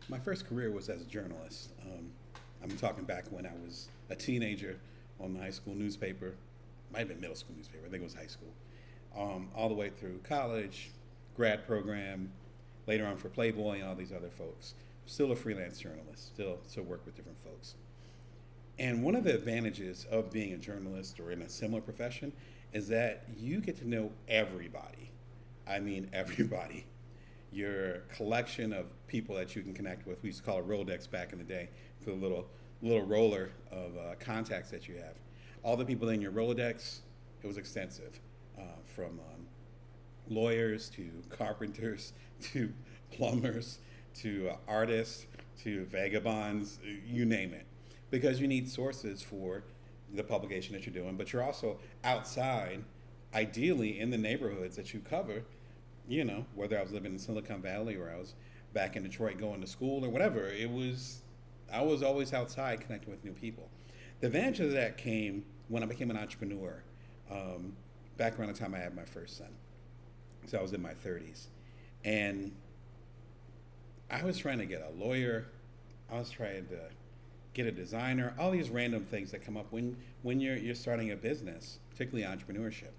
My first career was as a journalist. I'm talking back when I was a teenager on the high school newspaper. Might have been middle school newspaper. I think it was high school. All the way through college, grad program, later on for Playboy and all these other folks. Still a freelance journalist. Still work with different folks. And one of the advantages of being a journalist or in a similar profession is that you get to know everybody. I mean, everybody. Your collection of people that you can connect with. We used to call it Rolodex back in the day for the little roller of contacts that you have. All the people in your Rolodex, it was extensive, from lawyers to carpenters to plumbers to artists to vagabonds, you name it, because you need sources for the publication that you're doing, but you're also outside, ideally in the neighborhoods that you cover, whether I was living in Silicon Valley or I was back in Detroit going to school or whatever, I was always outside connecting with new people. The advantage of that came when I became an entrepreneur, back around the time I had my first son. So I was in my 30s. And I was trying to get a lawyer, I was trying to get a designer, all these random things that come up when you're starting a business, particularly entrepreneurship.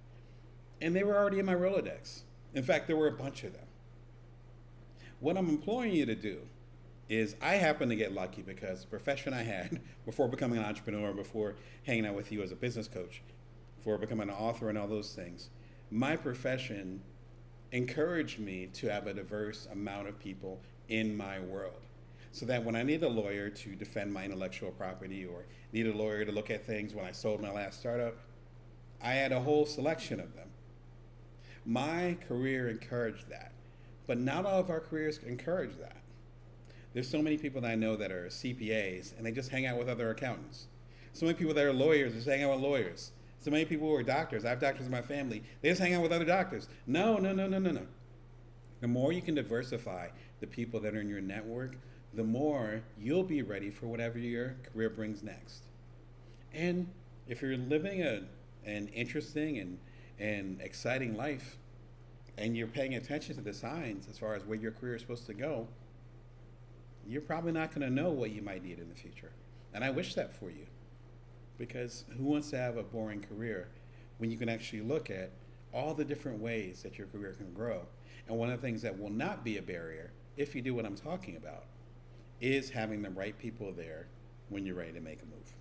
And they were already in my Rolodex. In fact, there were a bunch of them. What I'm imploring you to do is I happen to get lucky because the profession I had before becoming an entrepreneur, before hanging out with you as a business coach, before becoming an author and all those things, my profession encouraged me to have a diverse amount of people in my world. So that when I need a lawyer to defend my intellectual property or need a lawyer to look at things when I sold my last startup, I had a whole selection of them. My career encouraged that, but not all of our careers encourage that. There's so many people that I know that are CPAs and they just hang out with other accountants. So many people that are lawyers just hang out with lawyers. So many people who are doctors. I have doctors in my family. They just hang out with other doctors. No, no, no, no, no, no. The more you can diversify the people that are in your network, the more you'll be ready for whatever your career brings next. And if you're living an interesting and exciting life and you're paying attention to the signs as far as where your career is supposed to go, you're probably not going to know what you might need in the future. And I wish that for you, because who wants to have a boring career when you can actually look at all the different ways that your career can grow? And one of the things that will not be a barrier, if you do what I'm talking about, is having the right people there when you're ready to make a move.